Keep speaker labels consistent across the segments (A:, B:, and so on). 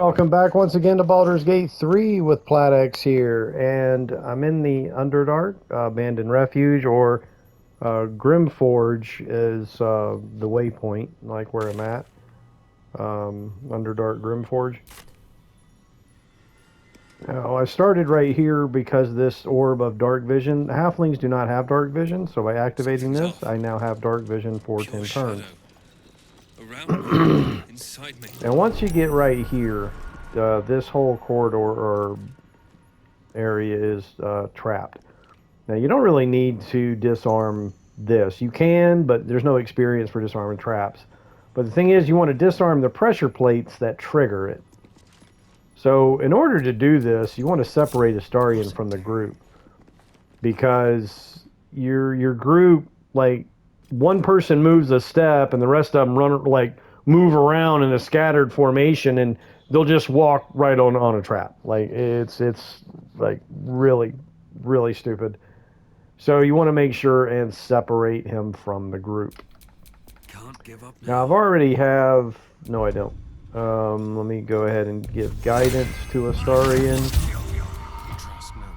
A: Welcome back once again to Baldur's Gate 3 with Platex here, and I'm in the Underdark Abandoned Refuge, or Grymforge is the waypoint, like where I'm at. Underdark Grymforge. Now, I started right here because this orb of dark vision. Halflings do not have dark vision, so by activating this, I now have dark vision for 10 turns.
B: Around me, inside me.
A: And once you get right here, this whole corridor or area is trapped. Now, you don't really need to disarm this. You can, but there's no experience for disarming traps. But the thing is, you want to disarm the pressure plates that trigger it. So, in order to do this, you want to separate Astarion from the group. Because your group, like, one person moves a step and the rest of them move around in a scattered formation, and they'll just walk right on a trap. Like, it's like really, really stupid. So you want to make sure and separate him from the group.
B: Can't give up
A: Now I've already have... No, I don't. Let me go ahead and give guidance to Astarion.
B: Trust no one.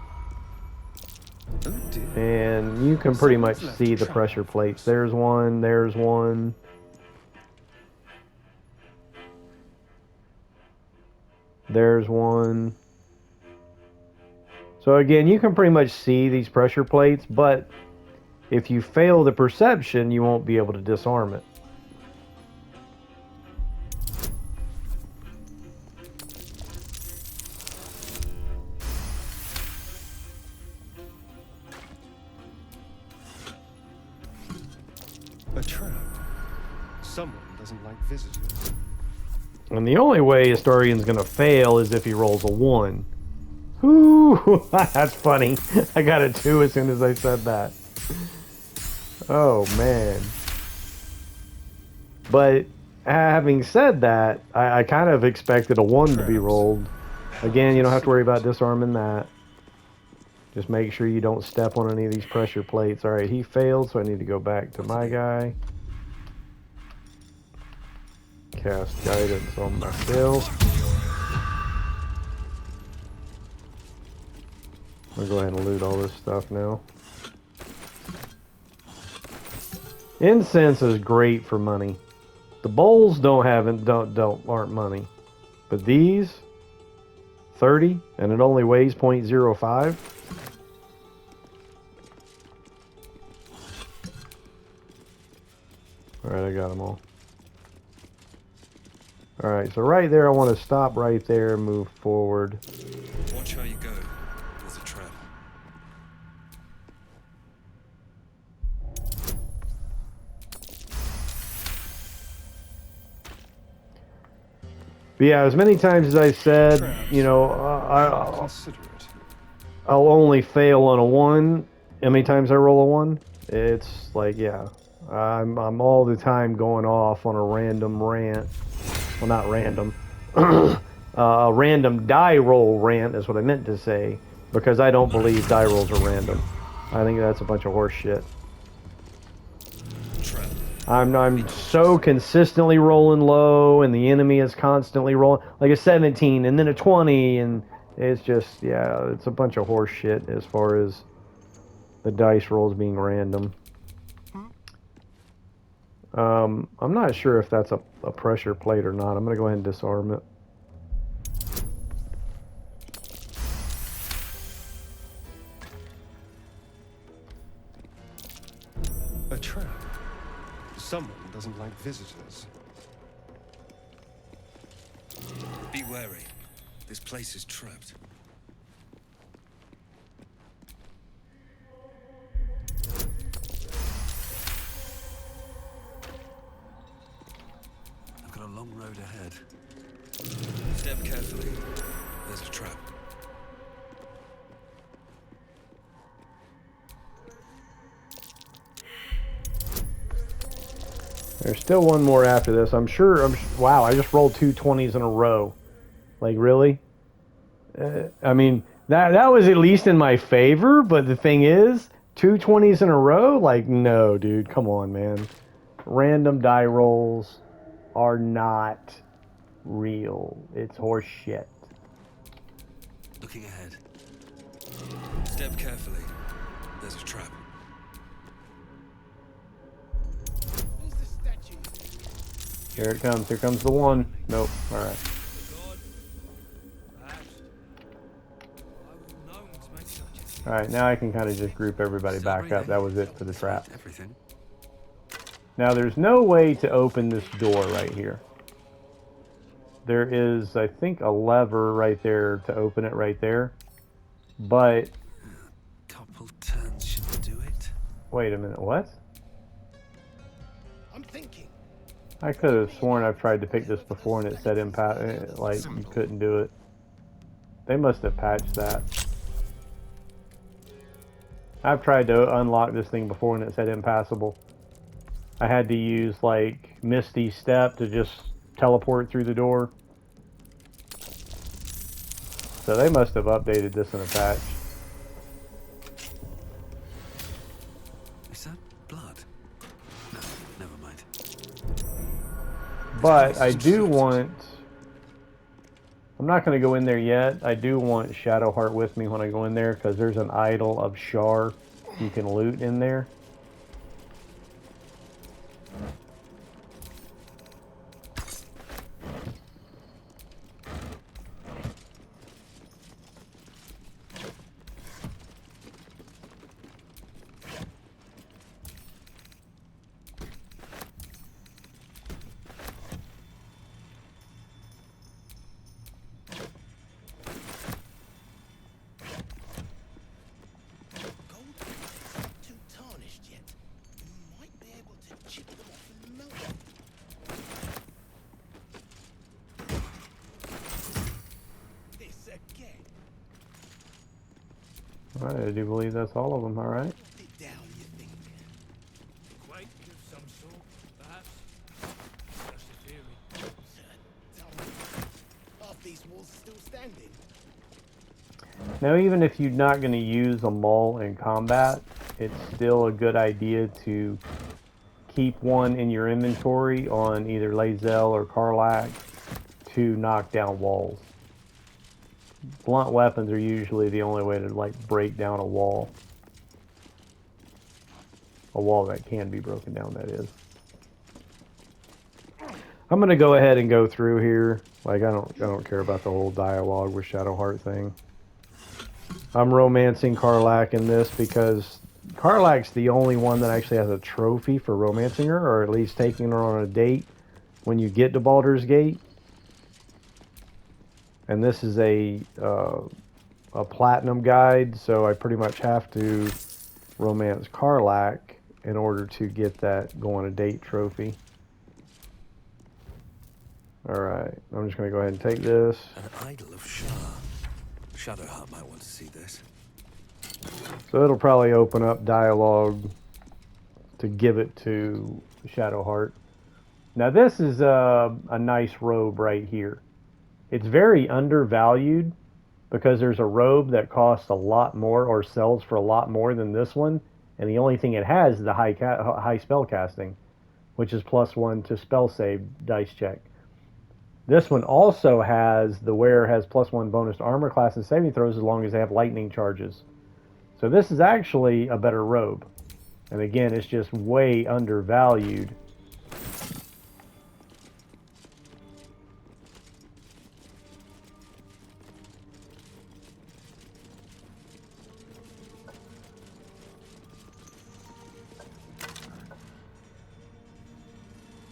B: Oh dear.
A: And you can pretty much see the pressure plates. There's one, there's one. There's one. So again, you can pretty much see these pressure plates, but if you fail the perception, you won't be able to disarm it.
C: A trap. Someone doesn't like visitors.
A: And the only way Astarion's going to fail is if he rolls a 1. Ooh, that's funny. I got a 2 as soon as I said that. Oh, man. But having said that, I kind of expected a 1 to be rolled. Again, you don't have to worry about disarming that. Just make sure you don't step on any of these pressure plates. Alright, he failed, so I need to go back to my guy. Cast guidance on myself. I'm gonna go ahead and loot all this stuff now. Incense is great for money. The bowls aren't money, but these 30, and it only weighs 0.05. All right, I got them all. All right, so right there, I want to stop right there and move forward.
B: Watch how you go. There's a trap.
A: But yeah, as many times as I said, you know, I'll only fail on a 1. How many times I roll a 1? It's like, yeah, I'm all the time going off on a random rant. Well, not random. A random die roll rant is what I meant to say, because I don't believe die rolls are random. I think that's a bunch of horse shit.
B: Trap.
A: I'm so consistently rolling low, and the enemy is constantly rolling like a 17 and then a 20, and it's just, yeah, it's a bunch of horse shit as far as the dice rolls being random. I'm not sure if that's a pressure plate or not. I'm gonna go ahead and disarm it.
C: A trap. Someone doesn't like visitors.
B: Be wary. This place is trapped. I've got a long road ahead. Step carefully. There's a trap.
A: There's still one more after this. I'm sure. Wow, I just rolled 2 20s in a row. Like, really? I mean, that was at least in my favor, but the thing is, 2 20s in a row? Like, no, dude. Come on, man. Random die rolls are not real. It's horse shit.
B: Looking ahead. Step carefully. There's a trap.
D: Who's the statue?
A: Here it comes. Here comes the one. Nope. Alright.
B: God. Perhaps. I would have known to make such a thing.
A: Alright, now I can kind of just group everybody
B: Still
A: back up.
B: breathing.
A: That was it for the trap.
B: Sweet, everything.
A: Now, there's no way to open this door right here. There is, I think, a lever right there to open it right there. But,
B: Couple turns should do it.
A: wait a minute, what?
D: I'm thinking.
A: I could have sworn I've tried to pick this before and it said like you couldn't do it. They must have patched that. I've tried to unlock this thing before and it said impassable. I had to use like Misty Step to just teleport through the door. So they must have updated this in a patch.
B: Is that blood? No, never mind.
A: But I do want... I'm not going to go in there yet. I do want Shadowheart with me when I go in there because there's an idol of Shar you can loot in there.
D: Gold not too tarnished yet. You might be able to chip them off and melt them. This again.
A: Alright, I do believe that's all of them, alright.
D: It down, you think?
B: Quake of some sort, perhaps. Just a theory.
D: Tell me. Half these walls are still standing.
A: Now, even if you're not going to use them all in combat, it's still a good idea to keep one in your inventory on either Lae'zel or Karlach to knock down walls. Blunt weapons are usually the only way to like break down a wall. A wall that can be broken down, that is. I'm gonna go ahead and go through here. Like I don't care about the whole dialogue with Shadowheart thing. I'm romancing Karlach in this because Karlach's the only one that actually has a trophy for romancing her, or at least taking her on a date when you get to Baldur's Gate. And this is a platinum guide, so I pretty much have to romance Karlach in order to get that go on a date trophy. Alright, I'm just going to go ahead and take this.
B: An idol of Shah. Shadowheart might want to see this.
A: So it'll probably open up dialogue to give it to Shadowheart. Now this is a nice robe right here. It's very undervalued because there's a robe that costs a lot more or sells for a lot more than this one, and the only thing it has is the high spell casting, which is +1 to spell save dice check. This one also has, the wearer has +1 bonus to armor class and saving throws as long as they have lightning charges. So this is actually a better robe. And again, it's just way undervalued.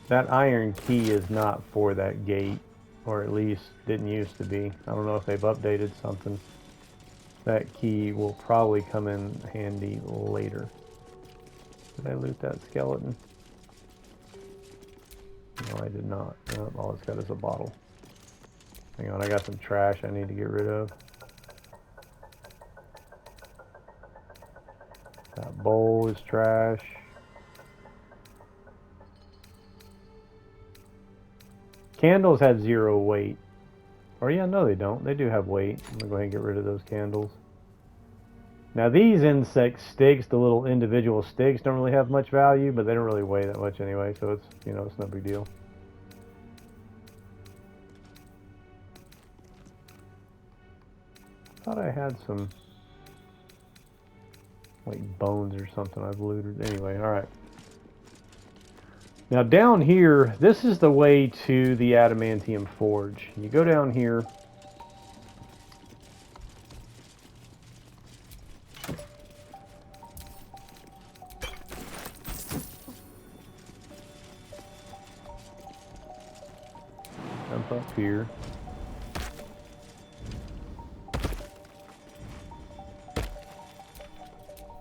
A: That iron key is not for that gate, or at least didn't used to be. I don't know if they've updated something. That key will probably come in handy later. Did I loot that skeleton? No, I did not. Nope, all it's got is a bottle. Hang on, I got some trash I need to get rid of. That bowl is trash. Candles had 0 weight. Or yeah, no they don't. They do have weight. I'm gonna go ahead and get rid of those candles. Now these insect sticks, the little individual sticks, don't really have much value, but they don't really weigh that much anyway, so it's, you know, it's no big deal. Thought I had some like bones or something I've looted. Anyway, alright. Now down here, this is the way to the Adamantine Forge. You go down here. Jump up here.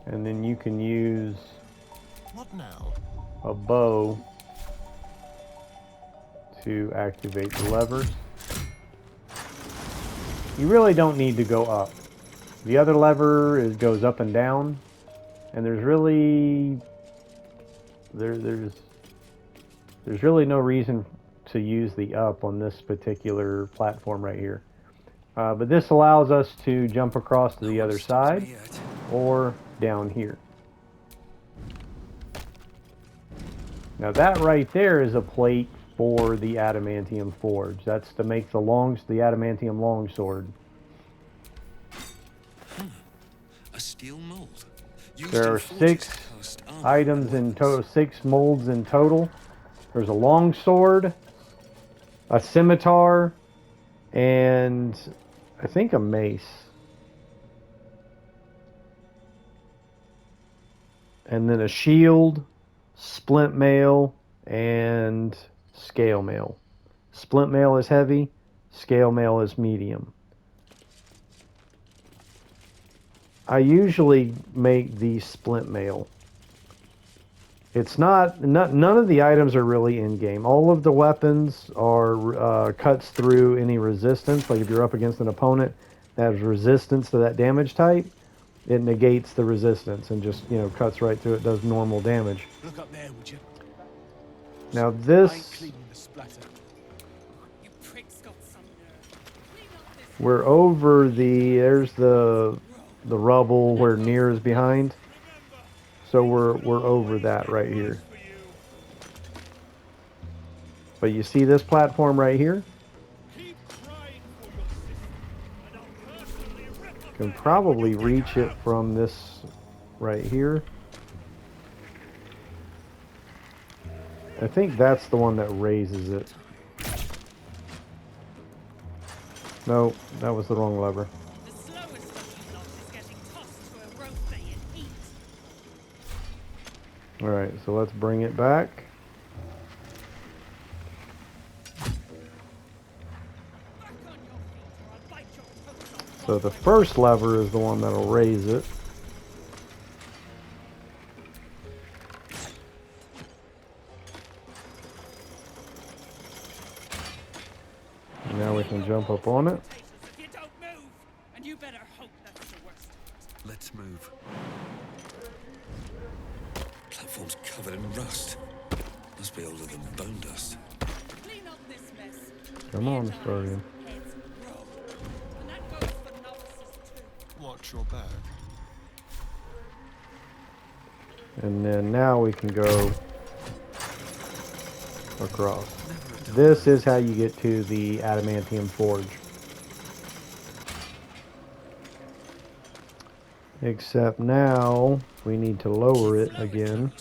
A: And then you can use
D: What now?
A: a bow to activate the levers. You really don't need to go up. The other lever goes up and down, and there's really there's really no reason to use the up on this particular platform right here. But this allows us to jump across to the other side or down here. Now that right there is a plate for the Adamantine Forge. That's to make the Adamantium longsword.
E: A steel mold.
A: There are 6 items in total, 6 molds in total. There's a longsword, a scimitar, and I think a mace. And then a shield, splint mail, and scale mail. Splint mail is heavy, scale mail is medium. I usually make the splint mail. It's not none of the items are really in game. All of the weapons are cuts through any resistance. Like if you're up against an opponent that has resistance to that damage type, it negates the resistance and just, you know, cuts right through it, does normal damage.
D: Look up there, would you?
A: Now
D: I ain't
A: this,
D: cleaning the splatter.
B: You prick's got some nerve. Clean up this
A: we're over there's the rubble where Nier is behind. So we're over that right here. But you see this platform right here? You can probably reach it from this right here. I think that's the one that raises it. No, that was the wrong lever.
B: The slowest of you lot is getting tossed to a rope bay in heat.
A: Alright, so let's bring it back.
B: Back on your feet or I'll bite your toes off.
A: So the first lever is the one that'll raise it. And now we can jump up on it.
B: If you don't move, and you better hope that's the worst.
E: Let's move. Platform's covered in rust. Must be older than bone dust.
B: Clean up this mess.
A: Come on, Sturgeon.
B: Heads roll. And that goes for novices too.
C: Watch your back.
A: And then now we can go across. This is how you get to the Adamantine Forge. Except now we need to lower it again.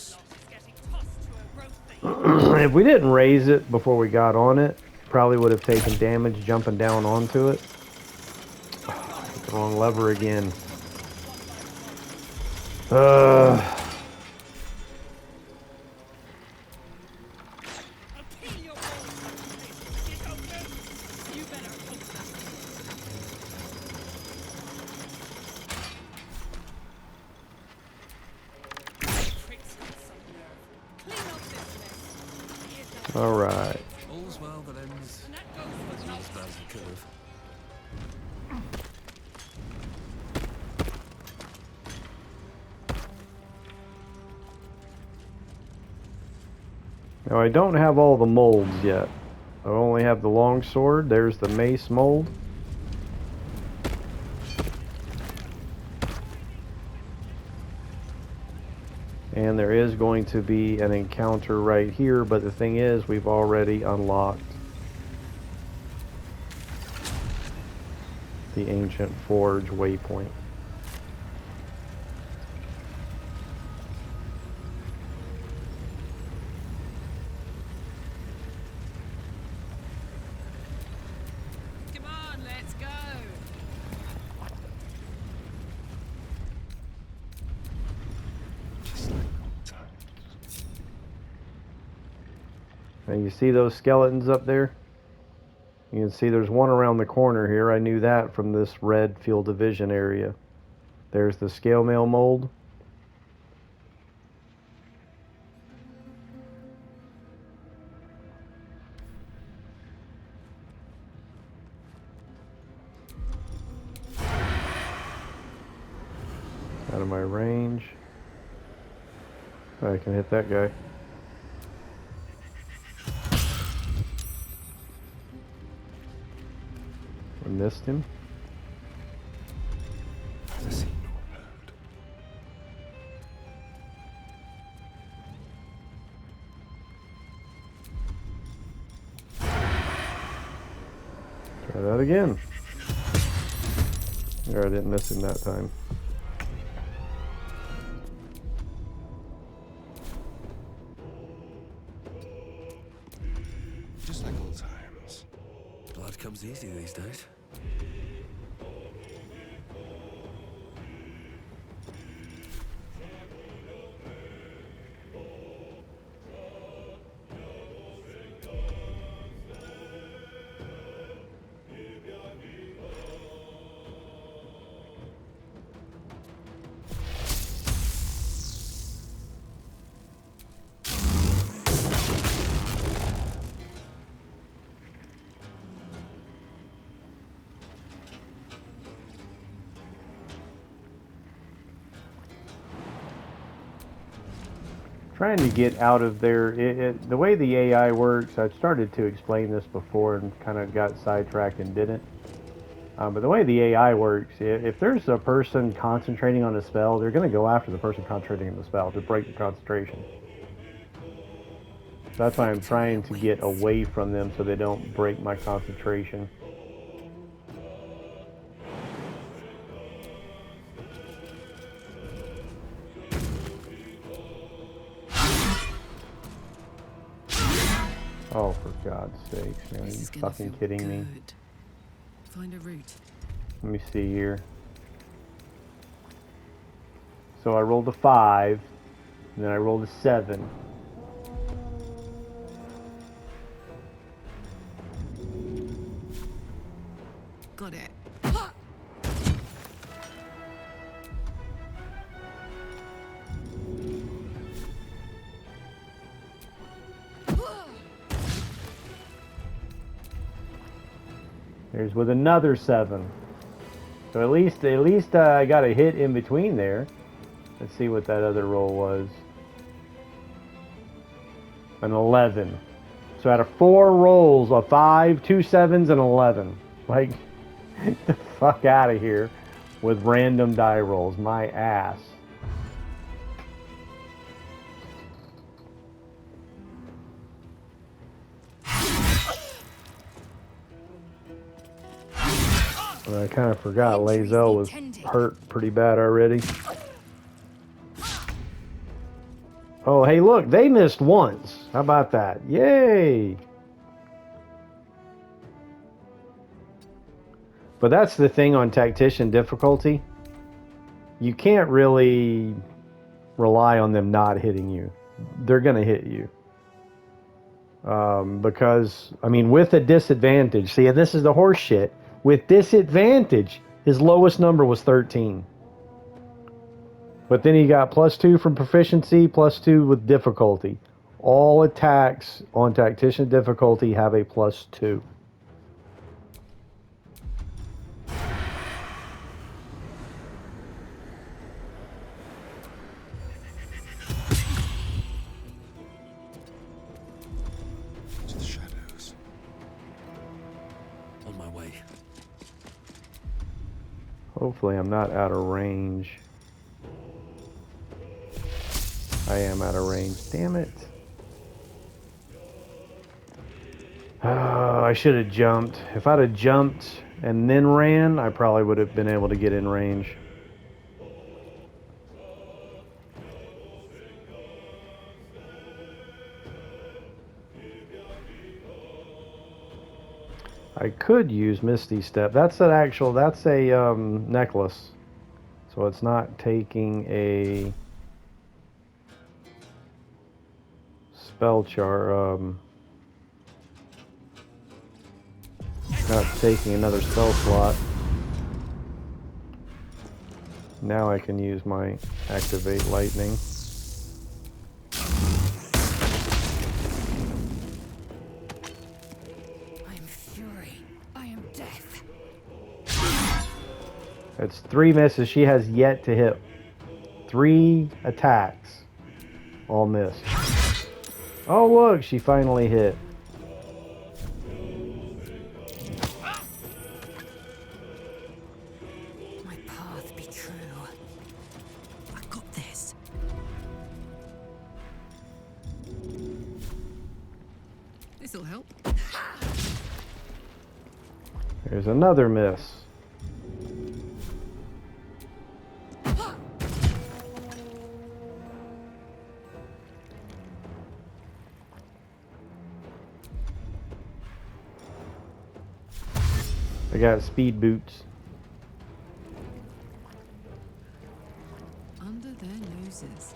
A: If we didn't raise it before we got on it, probably would have taken damage jumping down onto it. Oh, I hit the wrong lever again. All right.
E: All's well that ends as bad as it could have.
A: Now I don't have all the molds yet. I only have the long sword. There's the mace mold. And there is going to be an encounter right here, but the thing is, we've already unlocked the ancient forge waypoint.
F: Come on, let's go.
C: Just like old times.
A: And you see those skeletons up there? You can see there's one around the corner here. I knew that from this red field of vision area. There's the scale mail mold. Out of my range. I can hit that guy. I missed him.
C: Neither seen nor heard.
A: Try that again. Or I didn't miss him that time.
C: Just like old times.
E: Blood comes easy these days.
A: Trying to get out of there. The way the AI works, I've started to explain this before and kind of got sidetracked and didn't. But the way the AI works, if there's a person concentrating on a spell, they're going to go after the person concentrating on the spell to break the concentration. So that's why I'm trying to get away from them so they don't break my concentration. Oh, for God's sakes, man. Are you fucking kidding me?
F: Find a route.
A: Let me see here. So I rolled a 5, and then I rolled a 7.
F: Got it.
A: There's with another 7. So at least I got a hit in between there. Let's see what that other roll was. An 11. So out of 4 rolls, a 5, 2 7s, and 11. Like, get the fuck out of here with random die rolls. My ass. I kind of forgot Lae'zel was hurt pretty bad already. Oh, hey, look, they missed once. How about that? Yay! But that's the thing on tactician difficulty. You can't really rely on them not hitting you. They're going to hit you. Because, I mean, with a disadvantage. See, this is the horse shit. With disadvantage, his lowest number was 13. But then he got +2 from proficiency, +2 with difficulty. All attacks on tactician difficulty have a +2.
C: To the shadows.
E: On my way.
A: Hopefully I'm not out of range. I am out of range. Damn it. Oh, I should have jumped. If I'd have jumped and then ran, I probably would have been able to get in range. I could use Misty Step. That's a necklace. So it's not taking a spell not taking another spell slot. Now I can use my activate lightning.
F: I am fury. I am death.
A: It's 3 misses. She has yet to hit. 3 attacks. All missed. Oh look, she finally hit.
F: My path be true. I got this. This'll help.
A: There's another miss. I got speed boots.
F: Under their noses.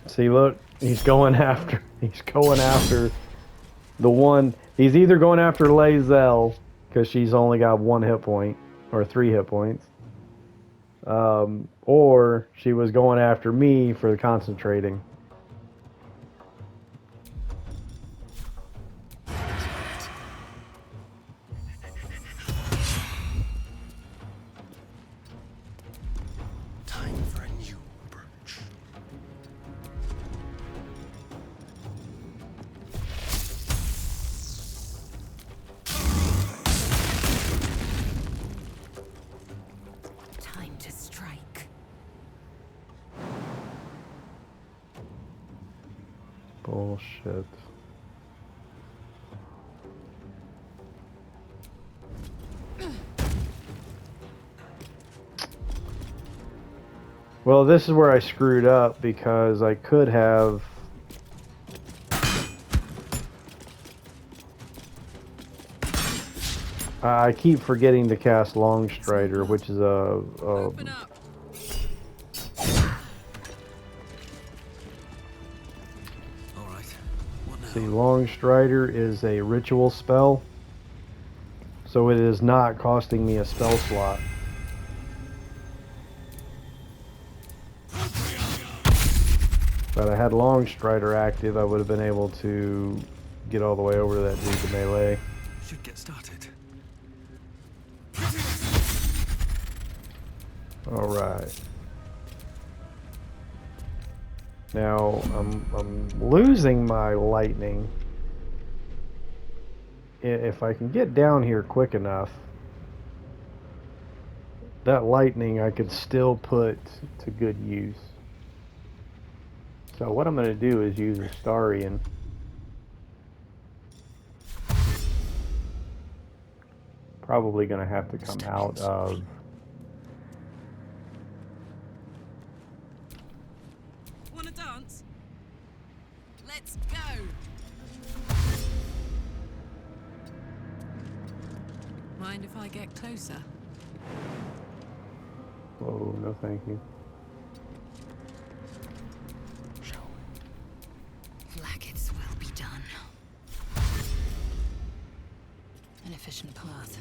A: See, look, he's going after the one. He's either going after Lae'zel because she's only got 1 hit point or 3 hit points, or she was going after me for concentrating.
C: Time for a new approach.
F: Time to strike.
A: Bullshit. Well, this is where I screwed up because I could have. I keep forgetting to cast Longstrider, which is
F: Open up.
E: All right. What now?
A: see, Longstrider is a ritual spell, so it is not costing me a spell slot. But I had Longstrider active, I would have been able to get all the way over to that dude to melee.
E: Should get started.
A: Alright. Now, I'm losing my lightning. If I can get down here quick enough, that lightning I could still put to good use. So what I'm going to do is use Astarion. Probably going to have to come out of...
F: Wanna dance? Let's go. Mind if I get closer?
A: Oh, no thank you.
C: Shall we?
F: Like it's well be done. An efficient path.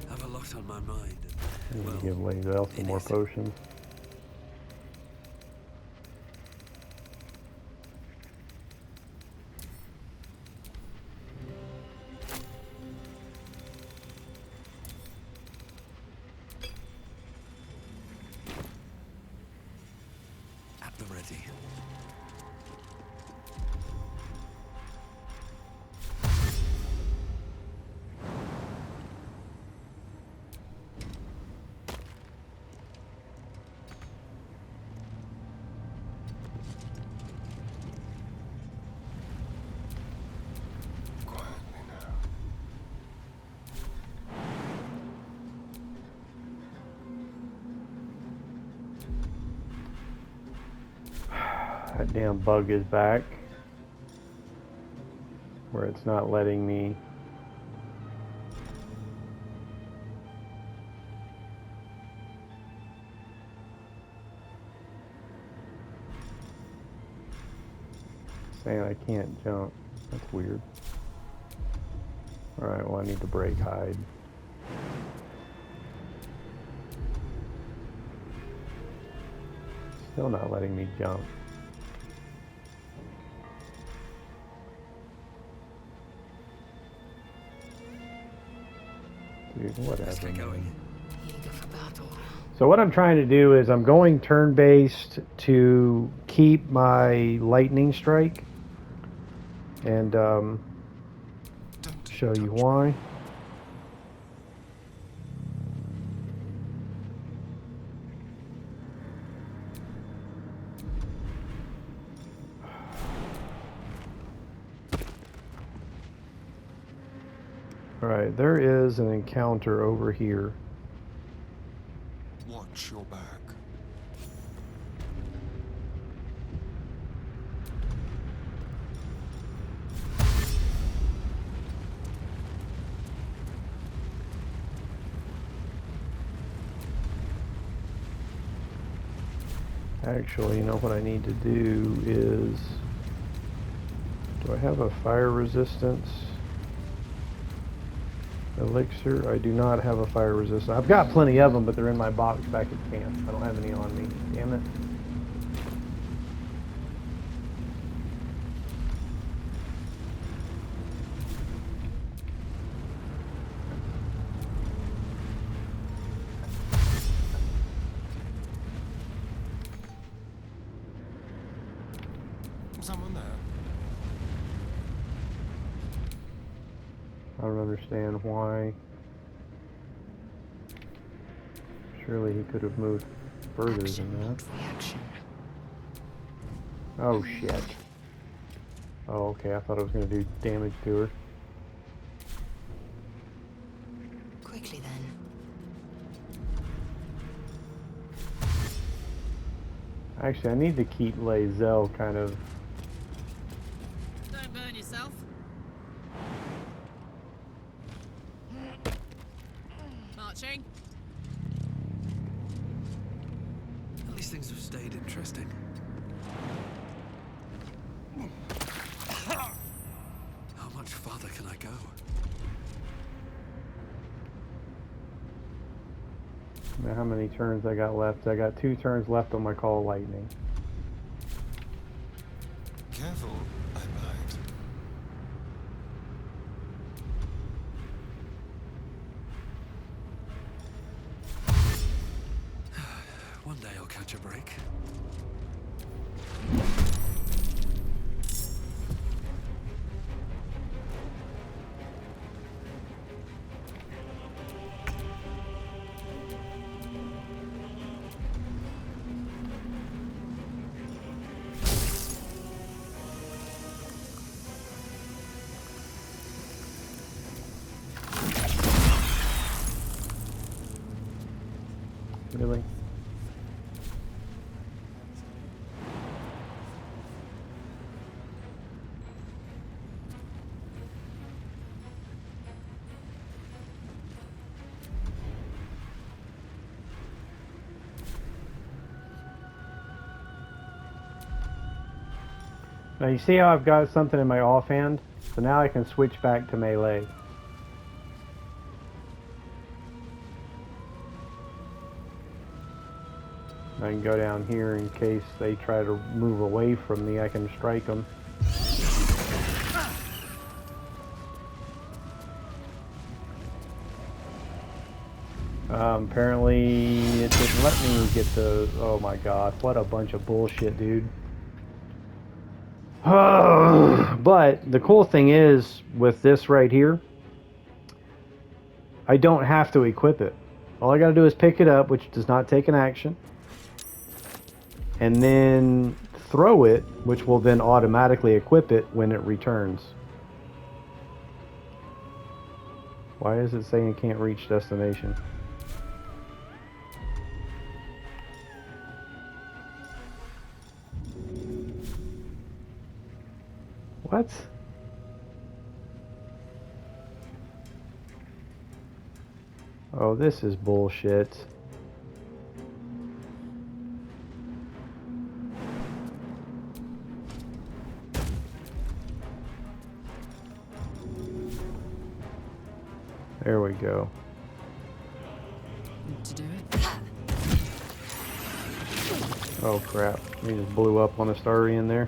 E: Have a lot on my mind.
A: I need
E: Well,
A: to give Lae'zel some
E: it
A: more
E: is.
A: potions.
E: ready.
C: Quietly now.
A: That damn bug is back. Where it's not letting me. Saying I can't jump. That's weird. Alright, well I need to break hide. Still not letting me jump. Dude, whatever.
E: Let's get going.
F: Eager for battle.
A: So what I'm trying to do is I'm going turn-based to keep my lightning strike. And
C: Don't
A: show you
C: touch
A: why. Alright, there is an encounter over here.
C: Watch your back.
A: Actually, you know what I need to do is... Do I have a fire resistance elixir? I do not have a fire resistance. I've got plenty of them, but they're in my box back at camp. I don't have any on me. Damn it.
C: Someone there.
A: I don't understand why. Surely he could have moved further
F: Action,
A: than that.
F: not reaction.
A: Oh shit. Oh, okay, I thought I was going to do damage to her.
F: Quickly then.
A: Actually, I need to keep Lae'zel kind of...
F: Don't burn yourself. Marching.
E: At least things have stayed interesting. How much farther can I go?
A: Now, how many turns I got left? I got 2 turns left on my Call of Lightning.
C: Careful, I might.
E: One day I'll catch a break.
A: Really? Now you see how I've got something in my offhand? So now I can switch back to melee. I can go down here in case they try to move away from me. I can strike them. Apparently it didn't let me get the... Oh my god, what a bunch of bullshit, dude. But the cool thing is, with this right here, I don't have to equip it. All I gotta do is pick it up, which does not take an action, and then throw it, which will then automatically equip it when it returns. Why is it saying it can't reach destination? What? Oh, this is bullshit. There we go.
F: To do it.
A: Oh crap, he just blew up on the starry in there.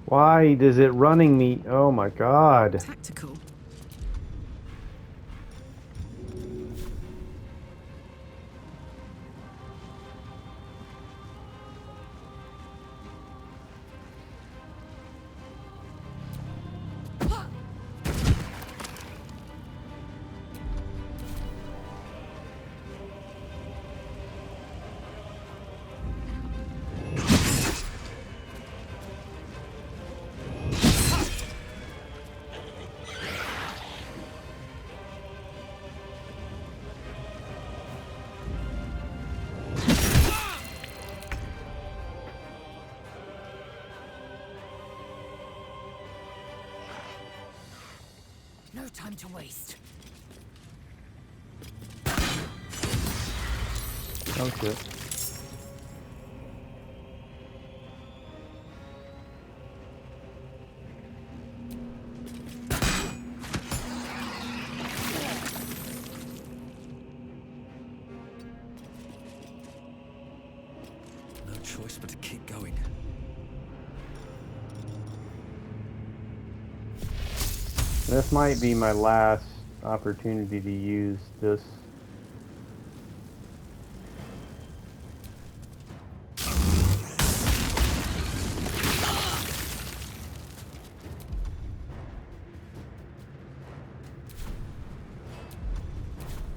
A: Why does it running me? Oh my god.
F: Tactical. No time to waste.
A: Oh shit.
E: No choice but to keep going.
A: This might be my last opportunity to use this.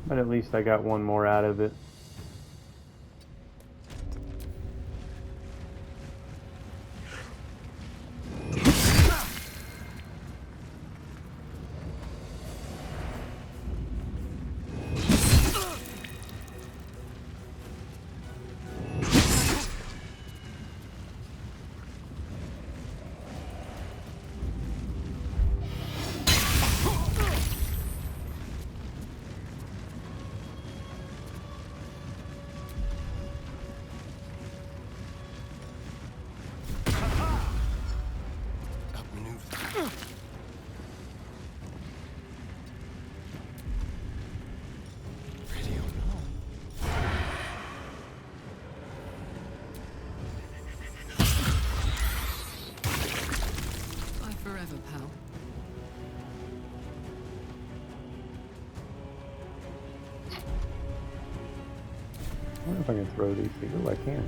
A: But at least I got one more out of it.
C: Outmaneuvered. Radio no.
F: Bye forever, pal.
A: I wonder if I can throw these things. Oh, I can.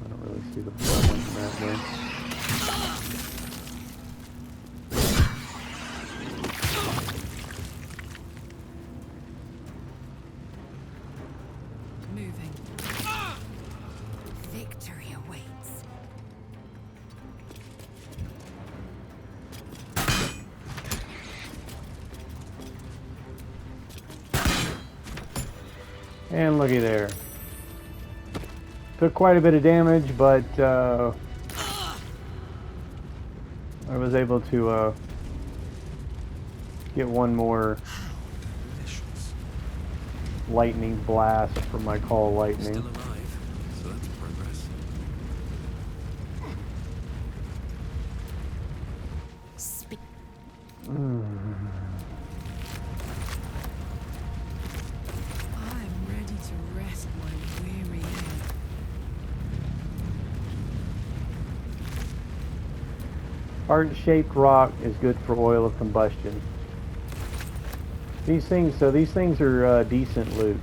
A: I don't really see the problem in that way.
F: Moving. Victory awaits.
A: And looky there. Took quite a bit of damage, but I was able to get one more
C: Delicious.
A: lightning blast from my call lightning.
C: Still alive, so that's progress.
F: Speak. I'm ready to rest my weary head.
A: Heart-shaped rock is good for oil of combustion. These things are decent loot.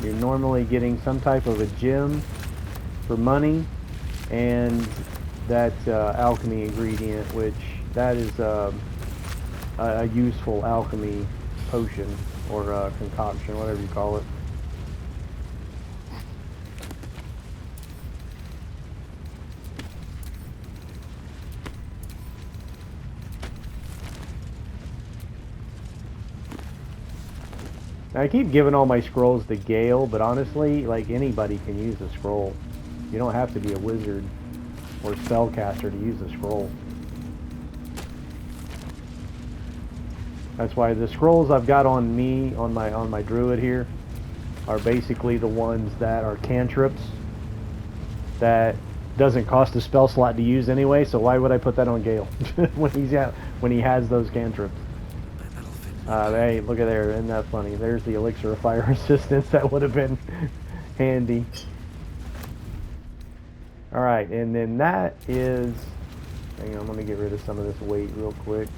A: You're normally getting some type of a gem for money, and that alchemy ingredient, which that is a useful alchemy potion or concoction, whatever you call it. I keep giving all my scrolls to Gale, but honestly, like, anybody can use a scroll. You don't have to be a wizard or spellcaster to use a scroll. That's why the scrolls I've got on me, on my druid here, are basically the ones that are cantrips that doesn't cost a spell slot to use anyway, so why would I put that on Gale when he has those cantrips?
C: That'll fit.
A: Hey, look at there, isn't that funny? There's the elixir of fire resistance. That would have been handy. Alright, and then that is... Hang on, I'm going to get rid of some of this weight real quick.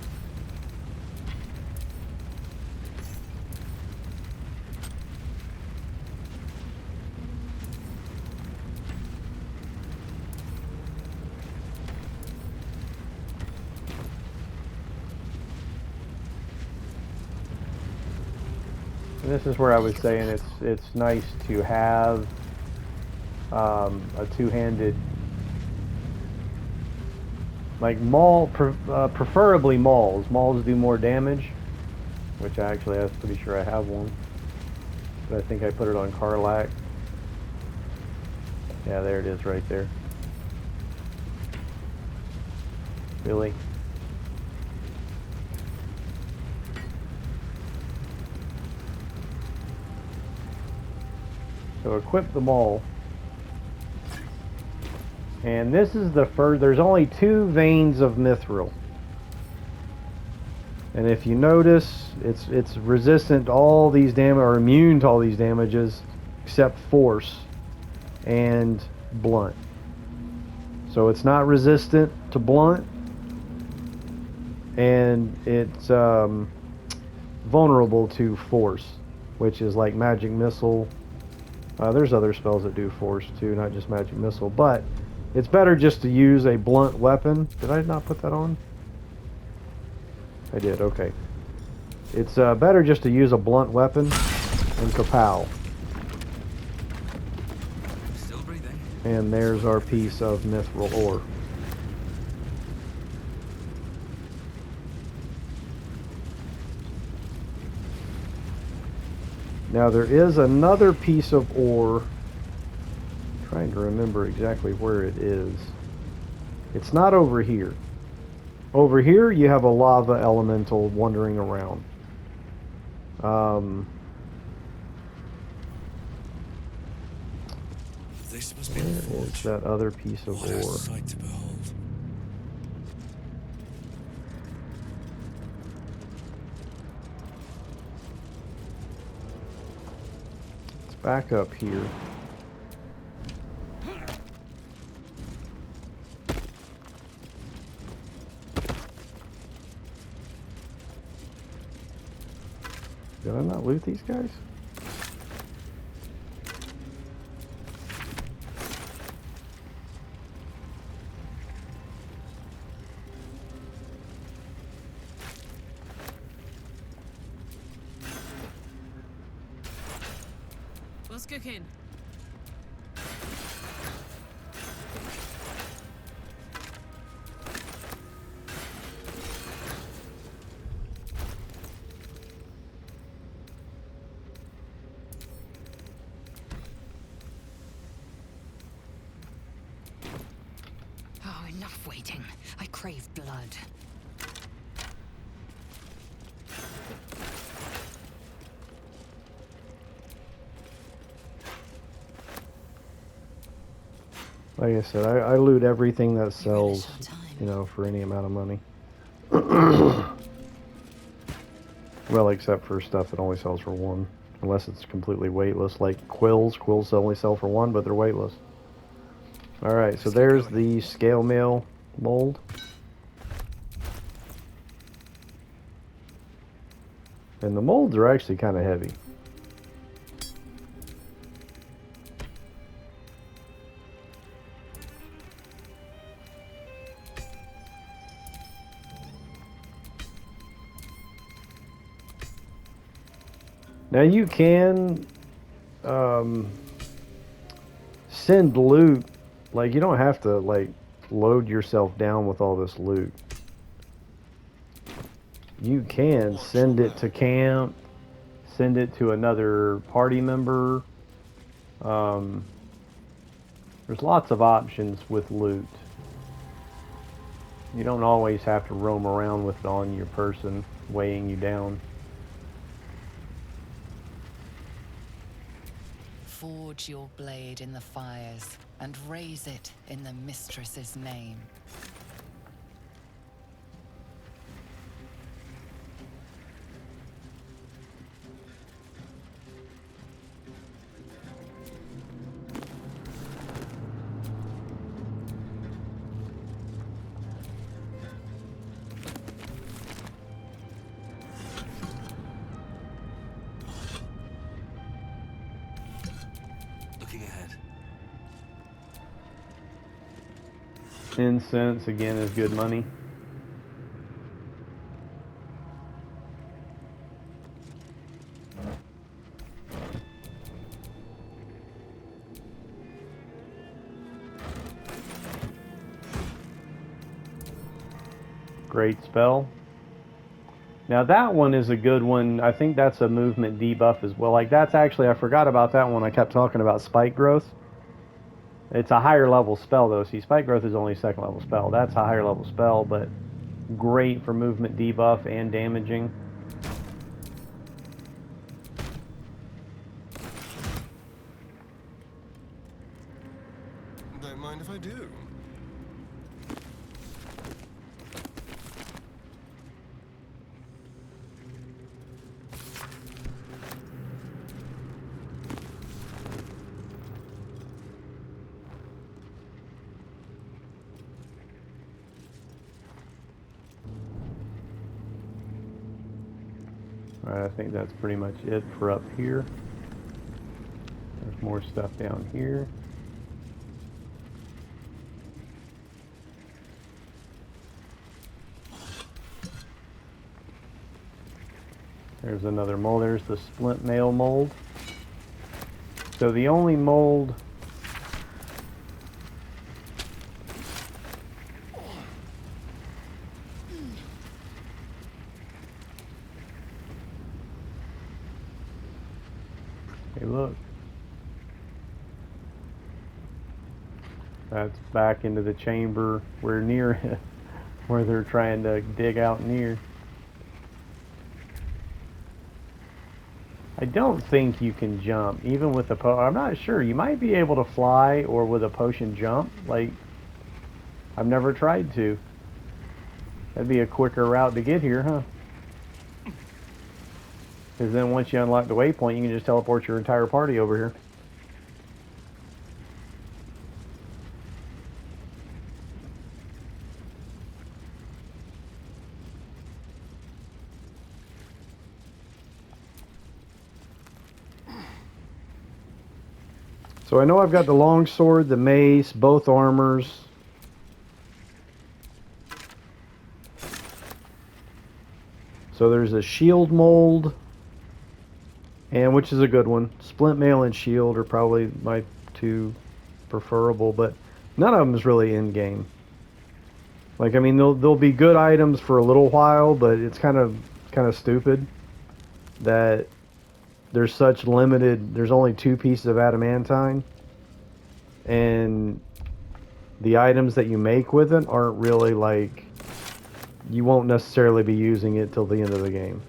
A: And this is where I was saying it's nice to have a two-handed, like maul, preferably mauls. Mauls do more damage, which I was pretty sure I have one, but I think I put it on Karlak. Yeah, there it is right there. Really? So equip them all. And this is the first, there's only 2 veins of mithril. And if you notice, it's resistant to all these damage, or immune to all these damages, except force and blunt. So it's not resistant to blunt, and it's vulnerable to force, which is like magic missile. There's other spells that do force too, not just magic missile, but it's better just to use a blunt weapon. Did I not put that on? I did, okay. It's better just to use a blunt weapon and kapow.
C: Still breathing.
A: And there's our piece of mithril ore. Now there is another piece of ore. I'm trying to remember exactly where it is. It's not over here. Over here you have a lava elemental wandering around.
E: This must be the
A: Where is
E: forge.
A: that other piece of
E: What a
A: ore?
E: sight to behold.
A: It's back up here. Did I not loot these guys?
F: What's cooking? Oh, enough waiting. I crave blood.
A: Like I said, I loot everything that
F: You relish
A: sells,
F: our time.
A: you know, for any amount of money. Well, except for stuff that only sells for one. Unless it's completely weightless, like quills. Quills only sell for one, but they're weightless. Alright, so
D: Let's get
A: there's
D: going.
A: the scale mail mold. And the molds are actually kind of heavy. Now you can send loot, like you don't have to like load yourself down with all this loot. You can send it to camp, send it to another party member. Um, there's lots of options with loot. You don't always have to roam around with it on your person, weighing you down.
F: Forge your blade in the fires and raise it in the mistress's name.
C: Looking ahead.
A: Incense again is good money. Great spell. Now that one is a good one. I think that's a movement debuff as well. Like that's actually, I forgot about that one. I kept talking about spike growth. It's a higher level spell though. See, spike growth is only second level spell. That's a higher level spell, but great for movement debuff and damaging.
G: Don't mind if I do.
A: Alright, I think that's pretty much it for up here. There's more stuff down here. There's another mold. There's the splint mail mold. So the only mold hey, look. That's back into the chamber. We're near it, where they're trying to dig out near. I don't think you can jump, even with the I'm not sure. You might be able to fly or with a potion jump. Like, I've never tried to. That'd be a quicker route to get here, huh? Because then once you unlock the waypoint, you can just teleport your entire party over here. So I know I've got the longsword, the mace, both armors. So there's a shield mold, and which is a good one. Splint mail and shield are probably my two preferable, but none of them is really in game. Like, I mean, they'll be good items for a little while, but it's kind of stupid that there's such limited. There's only 2 pieces of adamantine, and the items that you make with it aren't really like, you won't necessarily be using it till the end of the game.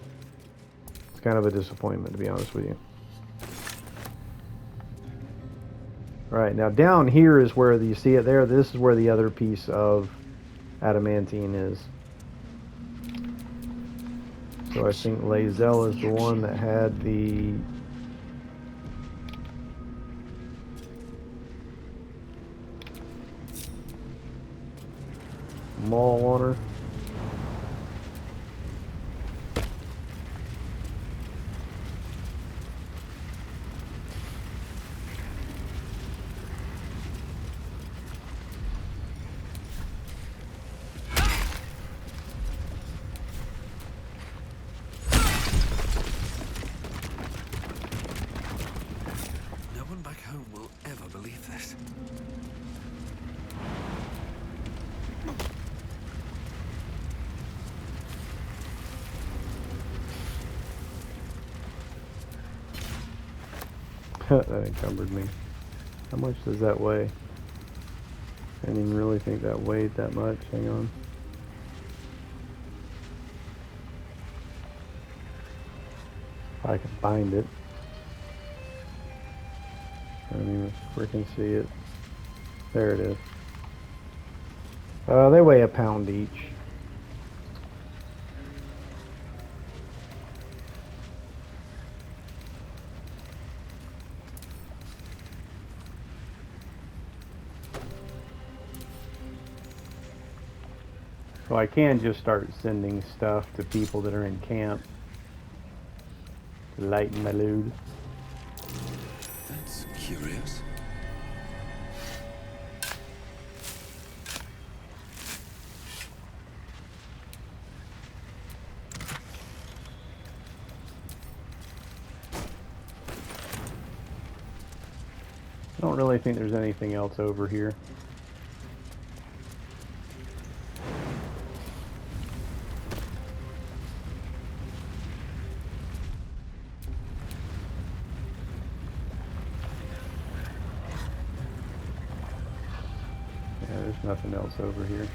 A: It's kind of a disappointment, to be honest with you. Alright, now down here is where you see it there. This is where the other piece of adamantine is. So I think Lae'zel is the one that had the maul on her.
E: No one back home will ever believe this.
A: That encumbered me. How much does that weigh? I didn't even really think that weighed that much. Hang on. If I can find it. I don't even freaking see it. There it is. They weigh a pound each. So I can just start sending stuff to people that are in camp to lighten my load.
E: That's curious.
A: I don't really think there's anything else over here. Yeah, there's nothing else over here.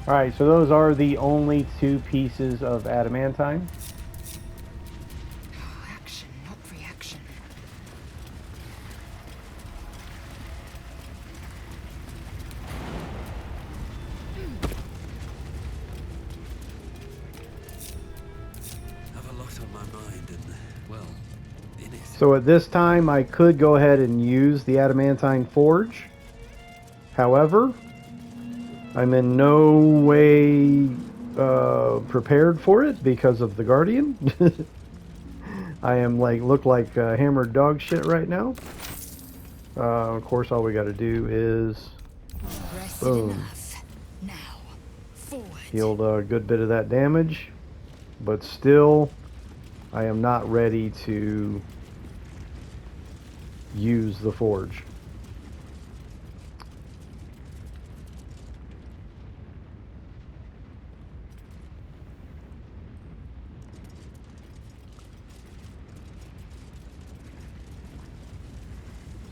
A: Alright, so those are the only two pieces of adamantine.
F: Action, not reaction.
E: I have a lot on my mind and, well, in it.
A: So at this time I could go ahead and use the adamantine forge. However, I'm in no way prepared for it because of the Guardian. I am look like hammered dog shit right now. Of course, all we got to do is
F: Rested
A: boom,
F: enough. Now, forward.
A: healed a good bit of that damage, but still, I am not ready to use the forge.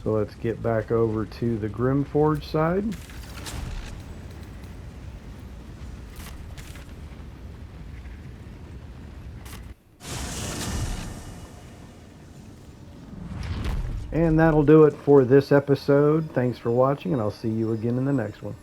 A: So let's get back over to the Grymforge side. And that'll do it for this episode. Thanks for watching, and I'll see you again in the next one.